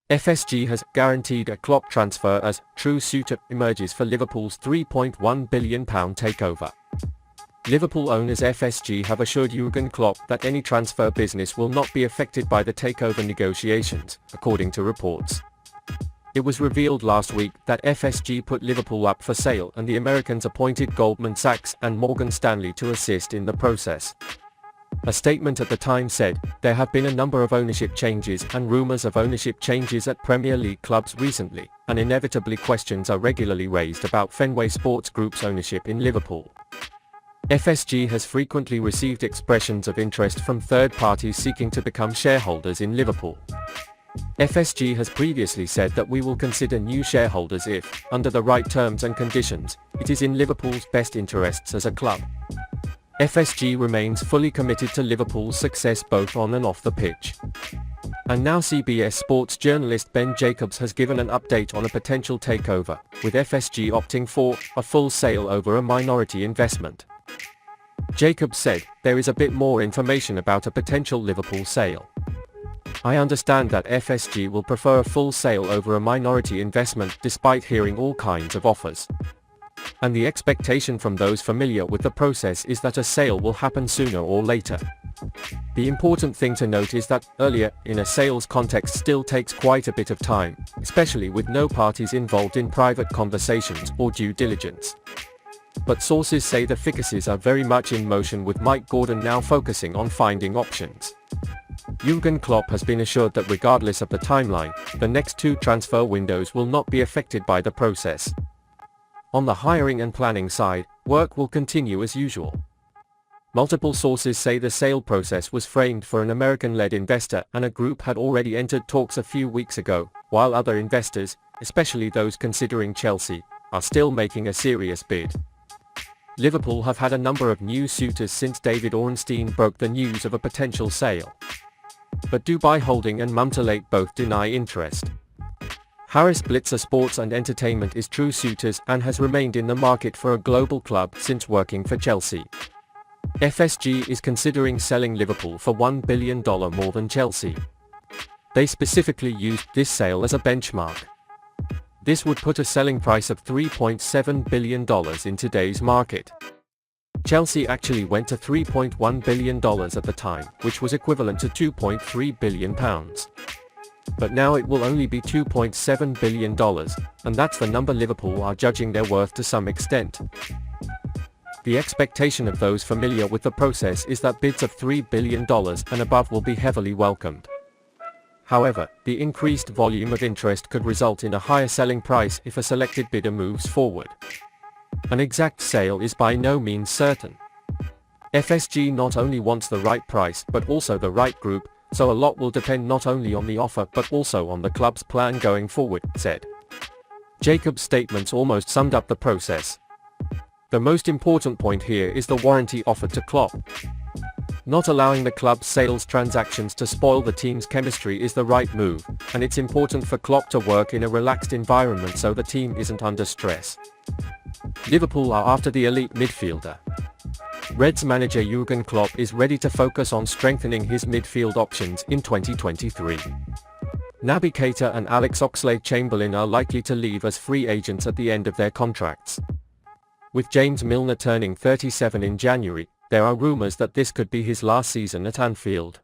FSG has guaranteed a Klopp transfer as true suitor emerges for Liverpool's £3.1 billion takeover. Liverpool owners FSG have assured Jürgen Klopp that any transfer business will not be affected by the takeover negotiations, according to reports. It was revealed last week that FSG put Liverpool up for sale and the Americans appointed Goldman Sachs and Morgan Stanley to assist in the process. A statement at the time said, "There have been a number of ownership changes and rumours of ownership changes at Premier League clubs recently, and inevitably questions are regularly raised about Fenway Sports Group's ownership in Liverpool." FSG has frequently received expressions of interest from third parties seeking to become shareholders in Liverpool. FSG has previously said that we will consider new shareholders if, under the right terms and conditions, it is in Liverpool's best interests as a club. FSG remains fully committed to Liverpool's success both on and off the pitch. And now CBS Sports journalist Ben Jacobs has given an update on a potential takeover, with FSG opting for a full sale over a minority investment. Jacobs said, "There is a bit more information about a potential Liverpool sale. I understand that FSG will prefer a full sale over a minority investment despite hearing all kinds of offers. And the expectation from those familiar with the process is that a sale will happen sooner or later. The important thing to note is that, earlier in a sales context still takes quite a bit of time, especially with no parties involved in private conversations or due diligence. But sources say the ficusses are very much in motion with Mike Gordon now focusing on finding options." Jürgen Klopp has been assured that regardless of the timeline, the next two transfer windows will not be affected by the process. On the hiring and planning side, work will continue as usual. Multiple sources say the sale process was framed for an American-led investor and a group had already entered talks a few weeks ago, while other investors, especially those considering Chelsea, are still making a serious bid. Liverpool have had a number of new suitors since David Ornstein broke the news of a potential sale. But Dubai Holding and Mumtalake both deny interest. Harris Blitzer Sports and Entertainment is true suitors and has remained in the market for a global club since working for Chelsea. FSG is considering selling Liverpool for $1 billion more than Chelsea. They specifically used this sale as a benchmark. This would put a selling price of $3.7 billion in today's market. Chelsea actually went to $3.1 billion at the time, which was equivalent to £2.3 billion. But now it will only be $2.7 billion, and that's the number Liverpool are judging their worth to some extent. The expectation of those familiar with the process is that bids of $3 billion and above will be heavily welcomed. However, the increased volume of interest could result in a higher selling price if a selected bidder moves forward. An exact sale is by no means certain. FSG not only wants the right price but also the right group, so a lot will depend not only on the offer but also on the club's plan going forward, said. Jacob's statements almost summed up the process. The most important point here is the warranty offered to Klopp. Not allowing the club's sales transactions to spoil the team's chemistry is the right move, and it's important for Klopp to work in a relaxed environment so the team isn't under stress. Liverpool are after the elite midfielder. Reds manager Jürgen Klopp is ready to focus on strengthening his midfield options in 2023. Naby Keita and Alex Oxlade-Chamberlain are likely to leave as free agents at the end of their contracts. With James Milner turning 37 in January, there are rumours that this could be his last season at Anfield.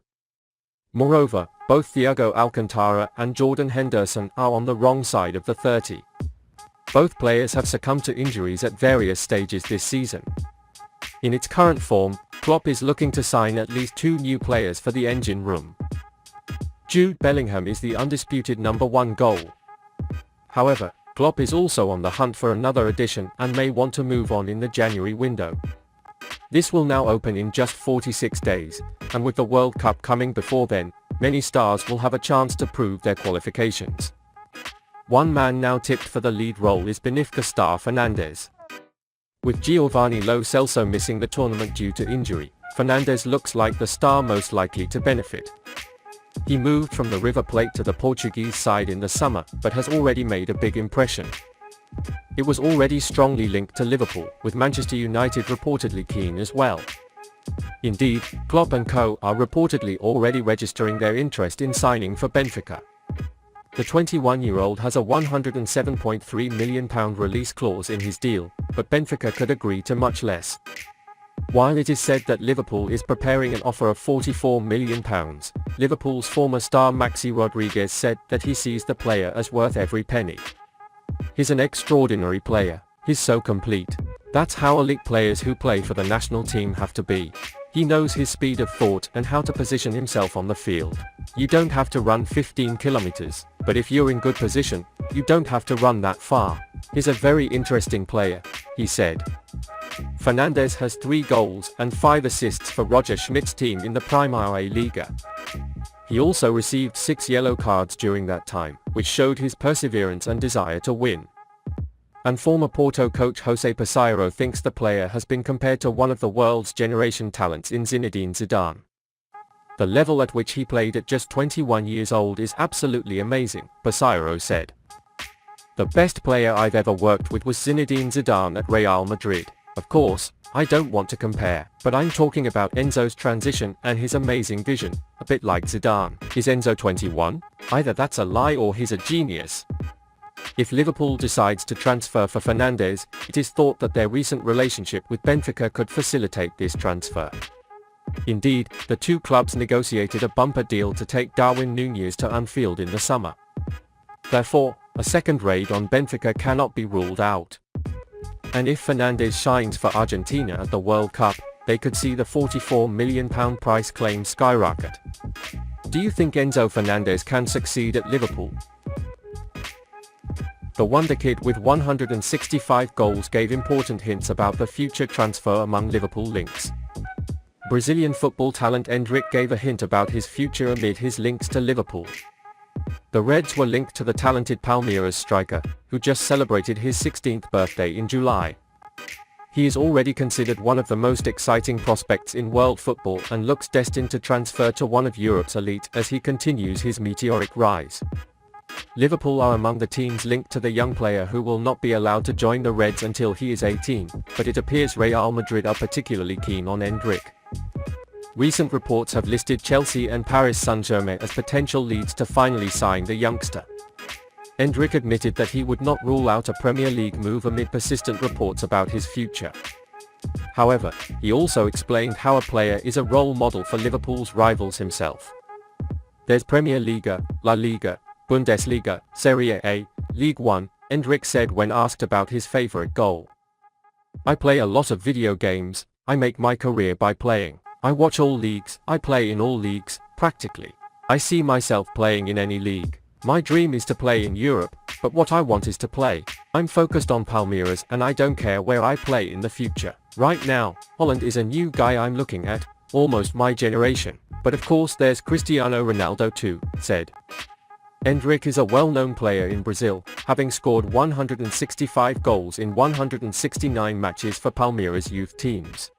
Moreover, both Thiago Alcantara and Jordan Henderson are on the wrong side of the 30. Both players have succumbed to injuries at various stages this season. In its current form, Klopp is looking to sign at least 2 new players for the engine room. Jude Bellingham is the undisputed number 1 goal. However, Klopp is also on the hunt for another addition and may want to move on in the January window. This will now open in just 46 days, and with the World Cup coming before then, many stars will have a chance to prove their qualifications. One man now tipped for the lead role is Benfica star Fernandes. With Giovanni Lo Celso missing the tournament due to injury, Fernandes looks like the star most likely to benefit. He moved from the River Plate to the Portuguese side in the summer, but has already made a big impression. It was already strongly linked to Liverpool, with Manchester United reportedly keen as well. Indeed, Klopp and co. are reportedly already registering their interest in signing for Benfica. The 21-year-old has a £107.3 million release clause in his deal, but Benfica could agree to much less. While it is said that Liverpool is preparing an offer of £44 million, Liverpool's former star Maxi Rodriguez said that he sees the player as worth every penny. He's an extraordinary player. He's so complete. That's how elite players who play for the national team have to be. He knows his speed of thought and how to position himself on the field. You don't have to run 15 kilometers, but if you're in good position, you don't have to run that far. He's a very interesting player, he said. Fernandes has 3 goals and 5 assists for Roger Schmidt's team in the Primeira Liga. He also received 6 yellow cards during that time, which showed his perseverance and desire to win. And former Porto coach José Peseiro thinks the player has been compared to one of the world's generation talents in Zinedine Zidane. The level at which he played at just 21 years old is absolutely amazing, Peseiro said. The best player I've ever worked with was Zinedine Zidane at Real Madrid. Of course, I don't want to compare, but I'm talking about Enzo's transition and his amazing vision, a bit like Zidane. Is Enzo 21? Either that's a lie or he's a genius. If Liverpool decides to transfer for Fernandes, it is thought that their recent relationship with Benfica could facilitate this transfer. Indeed, the two clubs negotiated a bumper deal to take Darwin Nunez to Anfield in the summer. Therefore, a second raid on Benfica cannot be ruled out. And if Fernandes shines for Argentina at the World Cup, they could see the £44 million price claim skyrocket. Do you think Enzo Fernandes can succeed at Liverpool? The wonder kid with 165 goals gave important hints about the future transfer among Liverpool links. Brazilian football talent Endrick gave a hint about his future amid his links to Liverpool. The Reds were linked to the talented Palmeiras striker, who just celebrated his 16th birthday in July. He is already considered one of the most exciting prospects in world football and looks destined to transfer to one of Europe's elite as he continues his meteoric rise. Liverpool are among the teams linked to the young player who will not be allowed to join the Reds until he is 18, but it appears Real Madrid are particularly keen on Endrick. Recent reports have listed Chelsea and Paris Saint-Germain as potential leads to finally sign the youngster. Endrick admitted that he would not rule out a Premier League move amid persistent reports about his future. However, he also explained how a player is a role model for Liverpool's rivals himself. There's Premier Liga, La Liga, Bundesliga, Serie A, League One, Endrick said when asked about his favorite goal. I play a lot of video games, I make my career by playing. I watch all leagues, I play in all leagues, practically. I see myself playing in any league. My dream is to play in Europe, but what I want is to play. I'm focused on Palmeiras and I don't care where I play in the future. Right now, Holland is a new guy I'm looking at, almost my generation. But of course there's Cristiano Ronaldo too, said. Endrick is a well-known player in Brazil, having scored 165 goals in 169 matches for Palmeiras youth teams.